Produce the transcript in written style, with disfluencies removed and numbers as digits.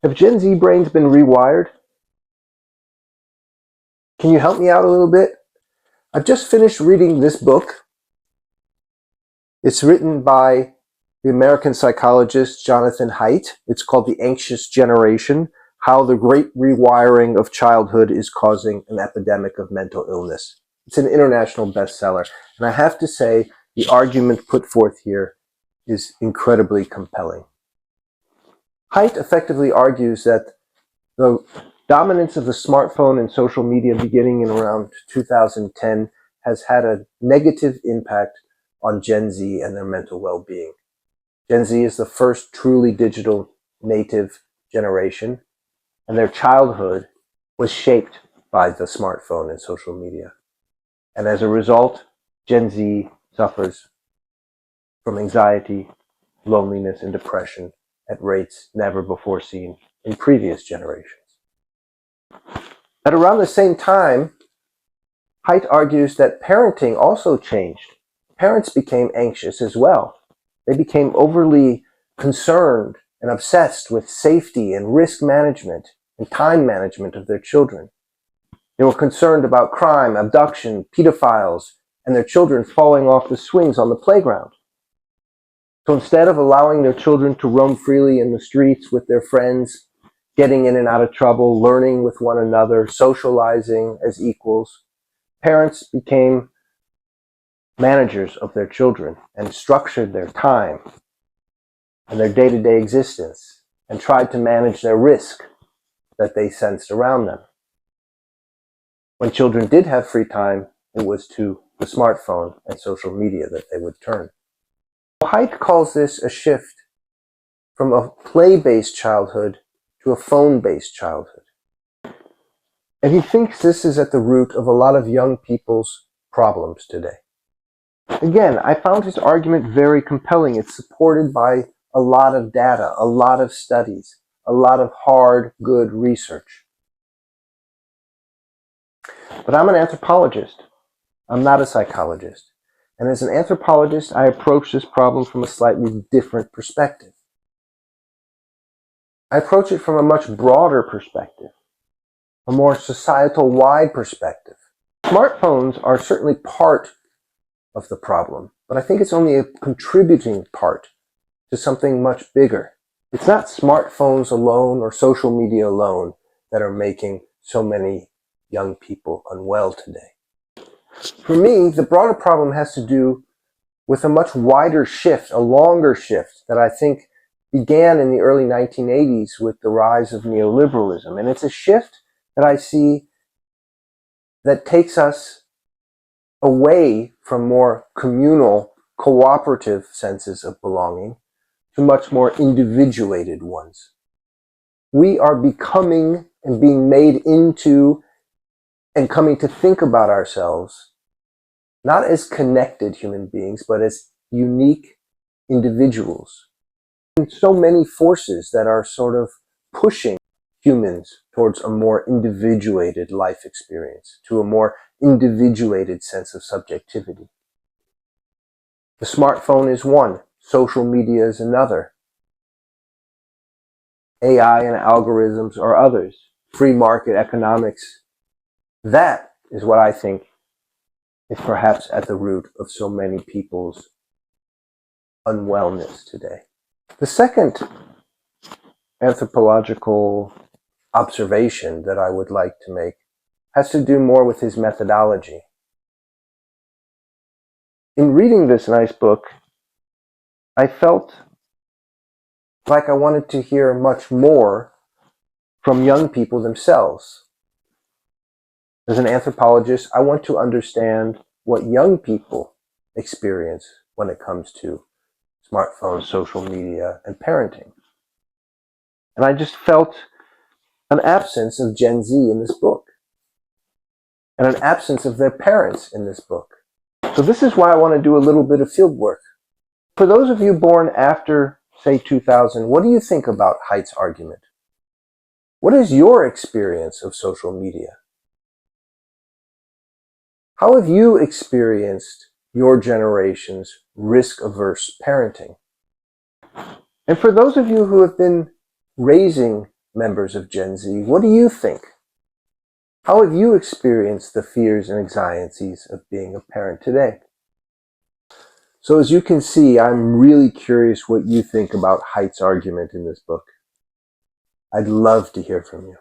Have Gen Z brains been rewired? Can you help me out a little bit? I've just finished reading this book. It's written by the American psychologist Jonathan Haidt. It's called The Anxious Generation: How the Great Rewiring of Childhood is Causing an Epidemic of Mental Illness. It's an international bestseller, and I have to say the argument put forth here is incredibly compelling. Haidt effectively argues that the dominance of the smartphone and social media beginning in around 2010 has had a negative impact on Gen Z and their mental well-being. Gen Z is the first truly digital native generation, and their childhood was shaped by the smartphone and social media. And as a result, Gen Z suffers from anxiety, loneliness, and depression at rates never before seen in previous generations. At around the same time, Haidt argues that parenting also changed. Parents became anxious as well. They became overly concerned and obsessed with safety and risk management and time management of their children. They were concerned about crime, abduction, pedophiles, and their children falling off the swings on the playground. So instead of allowing their children to roam freely in the streets with their friends, getting in and out of trouble, learning with one another, socializing as equals, parents became managers of their children and structured their time and their day-to-day existence and tried to manage their risk that they sensed around them. When children did have free time, it was to the smartphone and social media that they would turn. Haidt calls this a shift from a play-based childhood to a phone-based childhood. And he thinks this is at the root of a lot of young people's problems today. Again, I found his argument very compelling. It's supported by a lot of data, a lot of studies, a lot of hard, good research. But I'm an anthropologist. I'm not a psychologist. And as an anthropologist, I approach this problem from a slightly different perspective. I approach it from a much broader perspective, a more societal-wide perspective. Smartphones are certainly part of the problem, but I think it's only a contributing part to something much bigger. It's not smartphones alone or social media alone that are making so many young people unwell today. For me, the broader problem has to do with a much wider shift, a longer shift that I think began in the early 1980s with the rise of neoliberalism. And it's a shift that I see that takes us away from more communal, cooperative senses of belonging to much more individuated ones. We are becoming and being made into and coming to think about ourselves not as connected human beings, but as unique individuals. And so many forces that are sort of pushing humans towards a more individuated life experience, to a more individuated sense of subjectivity. The smartphone is one, social media is another. AI and algorithms are others. Free market economics. That is what I think is perhaps at the root of so many people's unwellness today. The second anthropological observation that I would like to make has to do more with his methodology. In reading this nice book, I felt like I wanted to hear much more from young people themselves. As an anthropologist, I want to understand what young people experience when it comes to smartphones, social media, and parenting. And I just felt an absence of Gen Z in this book, and an absence of their parents in this book. So this is why I want to do a little bit of field work. For those of you born after, say, 2000, what do you think about Haidt's argument? What is your experience of social media? How have you experienced your generation's risk-averse parenting? And for those of you who have been raising members of Gen Z. What do you think? How have you experienced the fears and anxieties of being a parent today? So as you can see, I'm really curious what you think about Haidt's argument in this book. I'd love to hear from you.